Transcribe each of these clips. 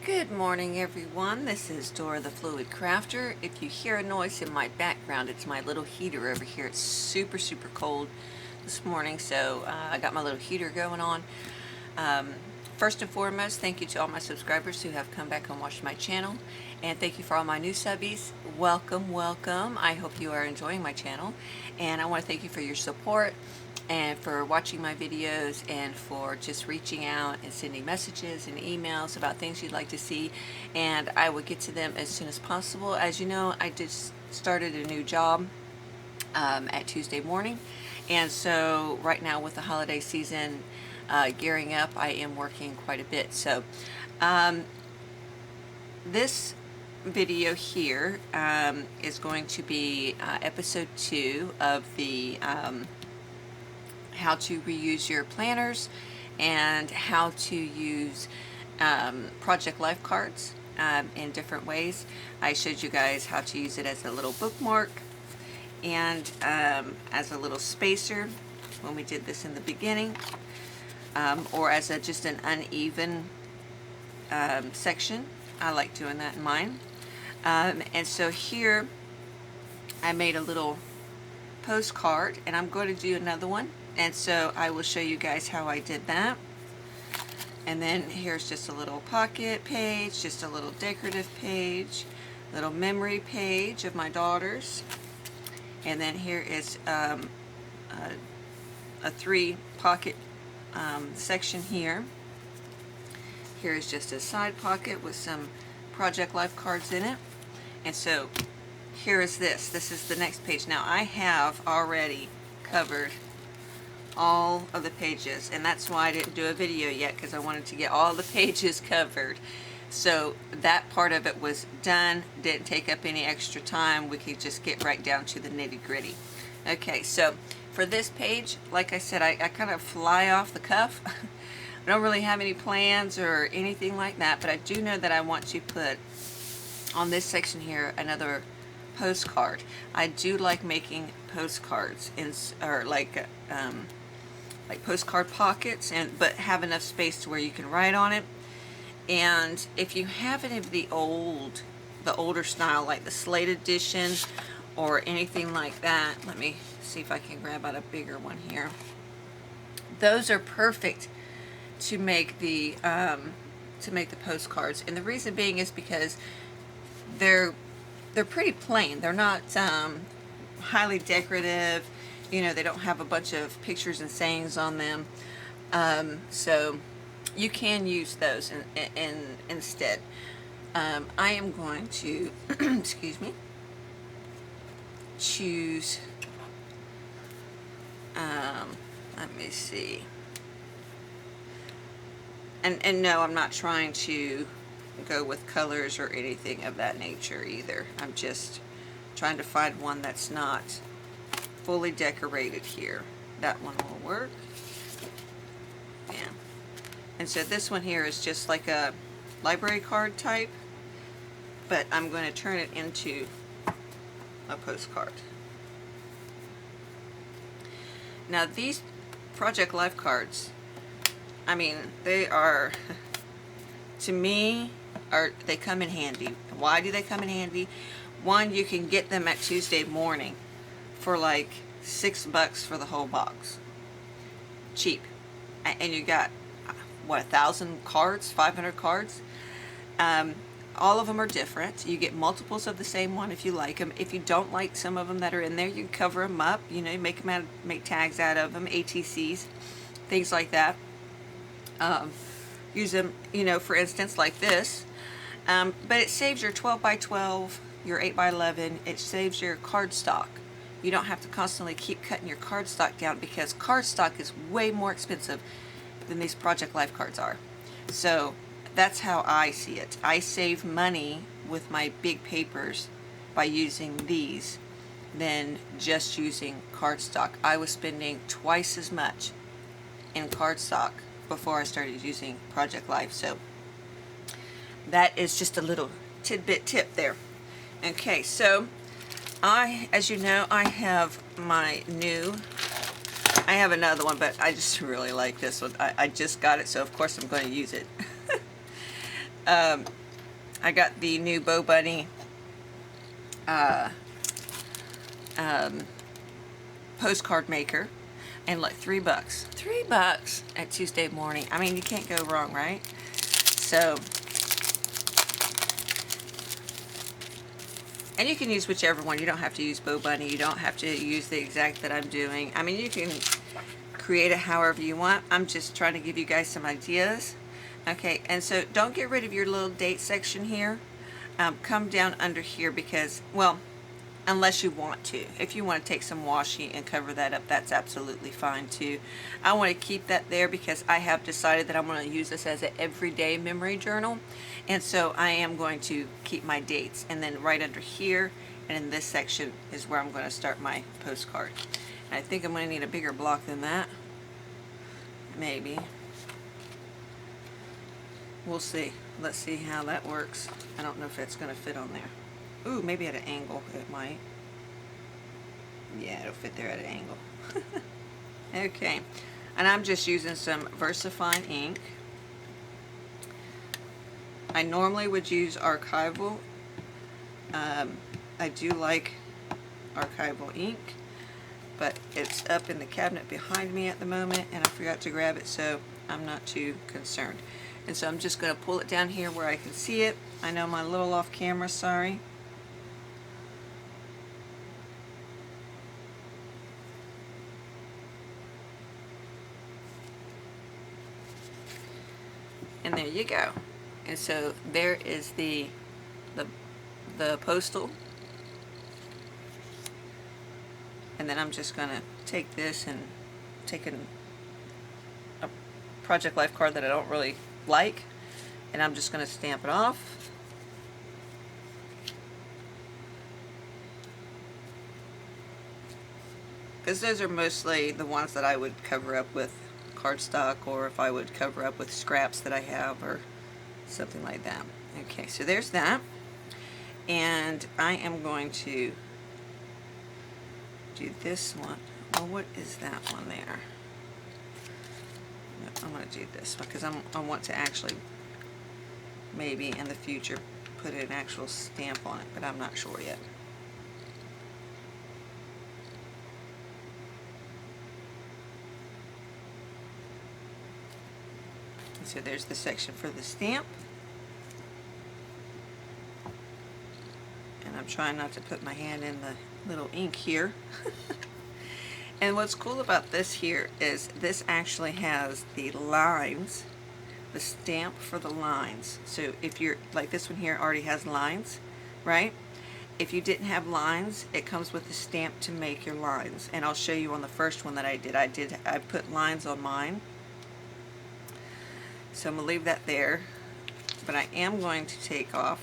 Good morning, everyone. This is Dora the Fluid Crafter. If you hear a noise in my background, it's my little heater over here. It's super cold this morning, so I got my little heater going on. First and foremost, thank you to all my subscribers who have come back and watched my channel, and thank you for all my new subbies. Welcome. I hope you are enjoying my channel, and I want to thank you for your support and for watching my videos and for just reaching out and sending messages and emails about things you'd like to see, and I will get to them as soon as possible. As you know, I just started a new job at Tuesday morning, and so right now with the holiday season gearing up, I am working quite a bit. So this video here is going to be episode 2 of the how to reuse your planners and how to use project life cards in different ways. I showed you guys how to use it as a little bookmark and as a little spacer when we did this in the beginning, or as just an uneven section. I like doing that in mine. And so here I made a little postcard, and I'm going to do another one, and so I will show you guys how I did that. And then here's just a little pocket page, just a little decorative page, little memory page of my daughters, and then here is a 3 pocket section here. Here is just a side pocket with some project life cards in it. And so here is this. This is the next page. Now I have already covered all of the pages, and that's why I didn't do a video yet, because I wanted to get all the pages covered. So that part of it was done, didn't take up any extra time. We could just get right down to the nitty-gritty. Okay, so for this page, like I said, I kind of fly off the cuff. I don't really have any plans or anything like that, but I do know that I want to put on this section here another postcard. I do like making postcards, or like postcard pockets, but have enough space to where you can write on it. And if you have any of the older style, like the slate edition or anything like that, let me see if I can grab out a bigger one here. Those are perfect to make the postcards, and the reason being is because they're pretty plain. They're not highly decorative. You know, they don't have a bunch of pictures and sayings on them. So you can use those instead. I am going to excuse me, choose let me see. And no, I'm not trying to go with colors or anything of that nature either. I'm just trying to find one that's not fully decorated here. That one will work. Yeah. And so this one here is just like a library card type, but I'm going to turn it into a postcard. Now these project life cards, I mean, they are, to me, they come in handy. Why do they come in handy? One, you can get them at Tuesday morning for like $6 for the whole box. Cheap. And you got, what, 1,000 cards, 500 cards? All of them are different. You get multiples of the same one if you like them. If you don't like some of them that are in there, you can cover them up. You know, make tags out of them, ATCs, things like that. Use them, you know, for instance, like this. But it saves your 12 by 12, your 8 by 11. It saves your cardstock. You don't have to constantly keep cutting your cardstock down, because cardstock is way more expensive than these project life cards are. So that's how I see it. I save money with my big papers by using these than just using cardstock. I was spending twice as much in cardstock before I started using Project Life. So that is just a little tidbit tip there. Okay, so as you know, I have I have another one, but I just really like this one. I just got it, so of course I'm going to use it. I got the new Bow Bunny postcard maker, and like $3. $3 at Tuesday morning. I mean, you can't go wrong, right? So, and you can use whichever one. You don't have to use Bow Bunny. You don't have to use the exact that I'm doing. I mean, you can create it however you want. I'm just trying to give you guys some ideas. Okay, and so don't get rid of your little date section here. Come down under here because, well, unless you want to. If you want to take some washi and cover that up, that's absolutely fine too. I want to keep that there because I have decided that I'm going to use this as an everyday memory journal. And so I am going to keep my dates. And then right under here and in this section is where I'm going to start my postcard. And I think I'm going to need a bigger block than that. Maybe. We'll see. Let's see how that works. I don't know if it's going to fit on there. Ooh, maybe at an angle it might. Yeah, it'll fit there at an angle. Okay, and I'm just using some VersaFine ink. I normally would use archival. I do like archival ink, but it's up in the cabinet behind me at the moment, and I forgot to grab it, so I'm not too concerned. And so I'm just going to pull it down here where I can see it. I know I'm a little off camera, sorry. And there you go. And so there is the postal. And then I'm just going to take this and take a Project Life card that I don't really like, and I'm just going to stamp it off. Because those are mostly the ones that I would cover up with cardstock, or if I would cover up with scraps that I have or something like that. Okay, so there's that. And I am going to do this one. Well, what is that one there? I'm going to do this one because I want to actually maybe in the future put an actual stamp on it, but I'm not sure yet. So there's the section for the stamp. And I'm trying not to put my hand in the little ink here. And what's cool about this here is this actually has the lines, the stamp for the lines. So if you're, like this one here already has lines, right? If you didn't have lines, it comes with the stamp to make your lines. And I'll show you on the first one that I did. I put lines on mine. So I'm going to leave that there, but I am going to take off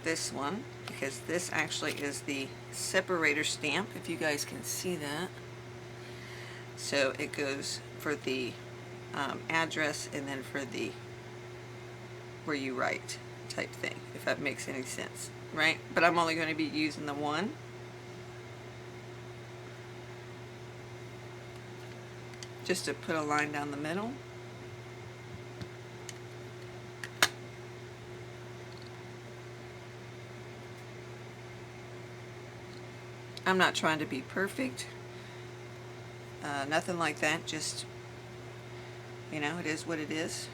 this one because this actually is the separator stamp, if you guys can see that. So it goes for the address and then for the where you write type thing, if that makes any sense, right? But I'm only going to be using the one. Just to put a line down the middle. I'm not trying to be perfect, nothing like that, just, you know, it is what it is.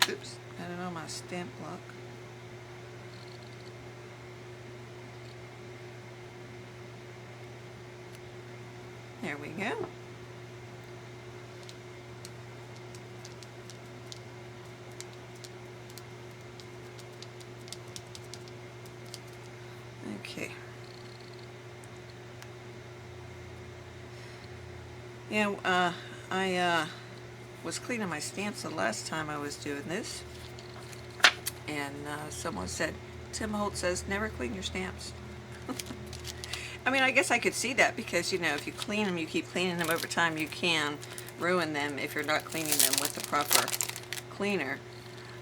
Oops, I don't know my stamp block. There we go. Okay. Yeah, I was cleaning my stamps the last time I was doing this, and someone said, Tim Holt says never clean your stamps. I mean, I guess I could see that because, you know, if you clean them, you keep cleaning them over time, you can ruin them if you're not cleaning them with the proper cleaner,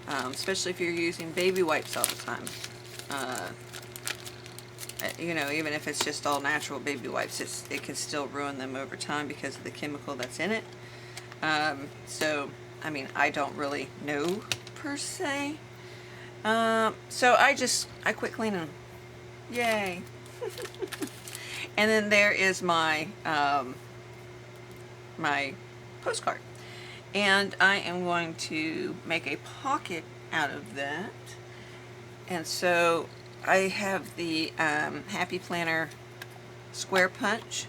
especially if you're using baby wipes all the time. You know, even if it's just all natural baby wipes, it can still ruin them over time because of the chemical that's in it. So, I mean, I don't really know per se. So I quit cleaning them. Yay. And then there is my, my postcard. And I am going to make a pocket out of that. And so I have the Happy Planner square punch,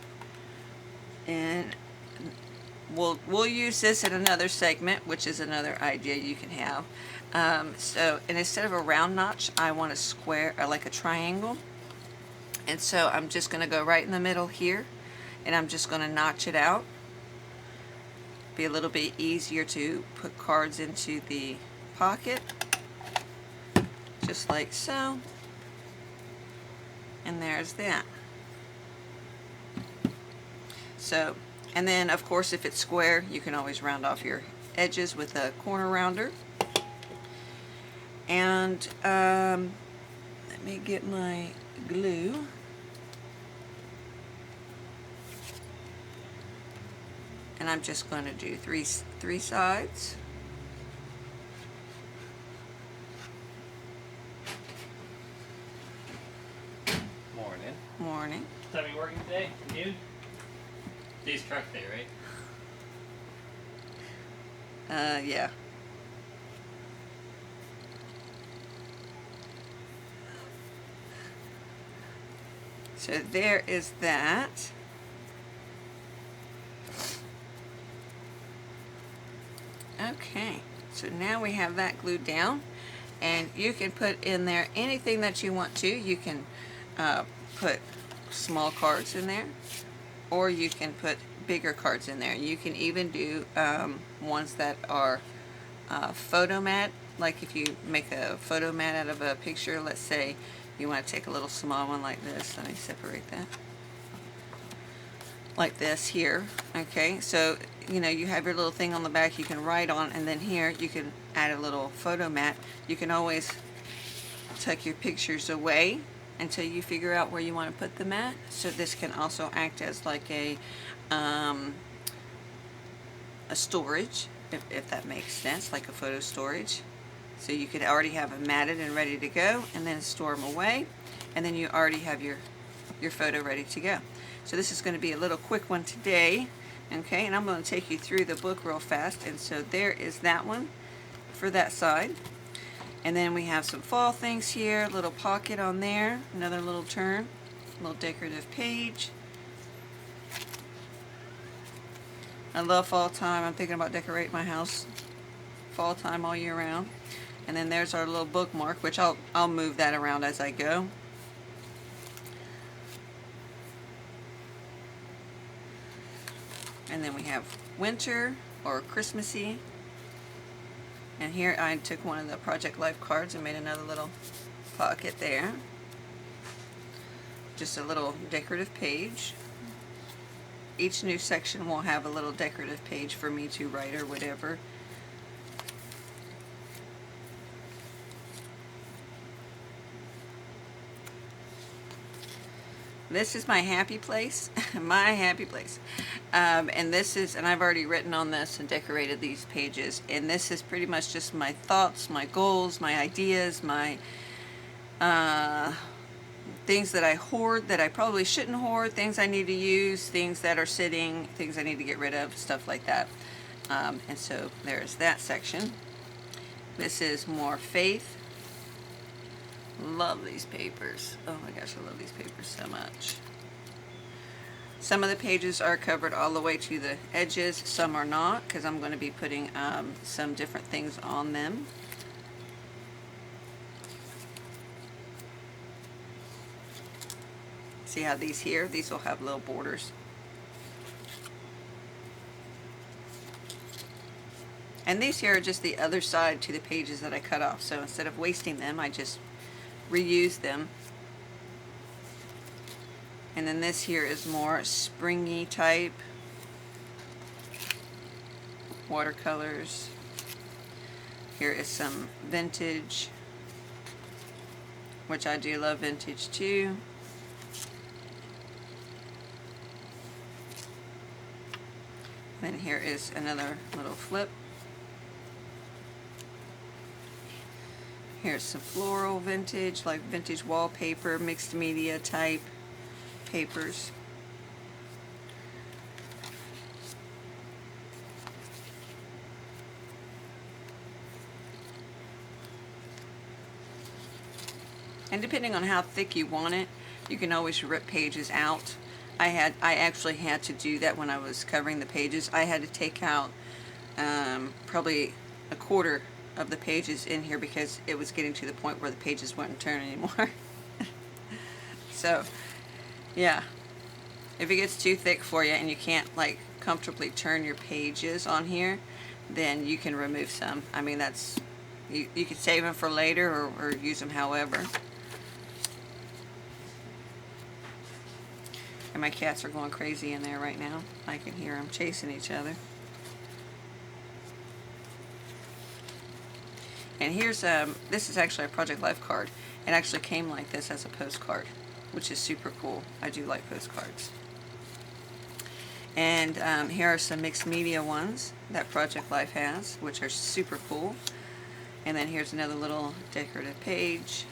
and we'll use this in another segment, which is another idea you can have. So, and instead of a round notch, I want a square, or like a triangle. And so I'm just going to go right in the middle here, and I'm just going to notch it out. Be a little bit easier to put cards into the pocket, just like so. And there's that. So, and then of course if it's square, you can always round off your edges with a corner rounder. And let me get my glue. And I'm just going to do three sides. Morning. Morning. What time are you working today? Noon? Today's truck day, right? Yeah. So there is that. Okay, so now we have that glued down, and you can put in there anything that you want to. You can put small cards in there, or you can put bigger cards in there. You can even do ones that are photo mat, like if you make a photo mat out of a picture. Let's say you want to take a little small one like this. Let me separate that. Like this here. Okay, so you know you have your little thing on the back you can write on, and then here you can add a little photo mat. You can always tuck your pictures away until you figure out where you want to put them at. So this can also act as like a storage, if that makes sense, like a photo storage. So you could already have them matted and ready to go, and then store them away, and then you already have your photo ready to go. So this is going to be a little quick one today, okay, and I'm going to take you through the book real fast. And so there is that one for that side. And then we have some fall things here, little pocket on there, another little turn, little decorative page. I love fall time. I'm thinking about decorating my house fall time all year round. And then there's our little bookmark, which I'll move that around as I go. And then we have winter or Christmassy. And here I took one of the Project Life cards and made another little pocket there. Just a little decorative page. Each new section will have a little decorative page for me to write or whatever. This is my happy place, my happy place. And this is, and I've already written on this and decorated these pages. And this is pretty much just my thoughts, my goals, my ideas, my things that I hoard that I probably shouldn't hoard, things I need to use, things that are sitting, things I need to get rid of, stuff like that. And so there's that section. This is more faith. Love these papers. Oh my gosh, I love these papers so much. Some of the pages are covered all the way to the edges. Some are not, because I'm going to be putting some different things on them. See how these here, these will have little borders. And these here are just the other side to the pages that I cut off. So instead of wasting them, I just reuse them. And then this here is more springy type watercolors. Here is some vintage, which I do love vintage too. Then here is another little flip. Here's some floral vintage, like vintage wallpaper, mixed media type papers. And depending on how thick you want it, you can always rip pages out. I actually had to do that when I was covering the pages. I had to take out probably a quarter of the pages in here because it was getting to the point where the pages wouldn't turn anymore. So, yeah. If it gets too thick for you and you can't like comfortably turn your pages on here, then you can remove some. I mean, that's, you could save them for later or use them however. And my cats are going crazy in there right now. I can hear them chasing each other. And here's, this is actually a Project Life card. It actually came like this as a postcard, which is super cool. I do like postcards. And here are some mixed media ones that Project Life has, which are super cool. And then here's another little decorative page.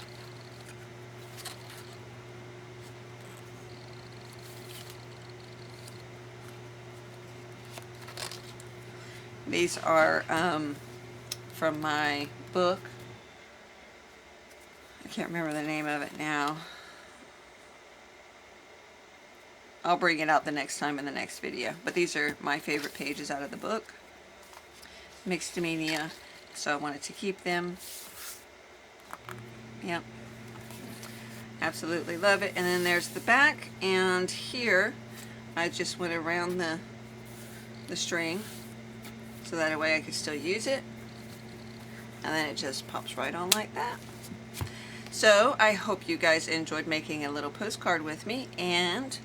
These are from my book. I can't remember the name of it now. I'll bring it out the next time in the next video. But these are my favorite pages out of the book. Mixed media. So I wanted to keep them. Yep. Absolutely love it. And then there's the back. And here I just went around the string so that way I could still use it. And then it just pops right on like that. So I hope you guys enjoyed making a little postcard with me, and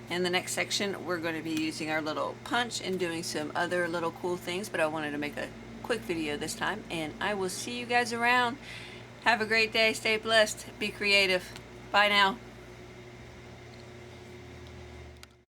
in the next section we're going to be using our little punch and doing some other little cool things, but I wanted to make a quick video this time, and I will see you guys around. Have a great day, stay blessed, be creative. Bye now.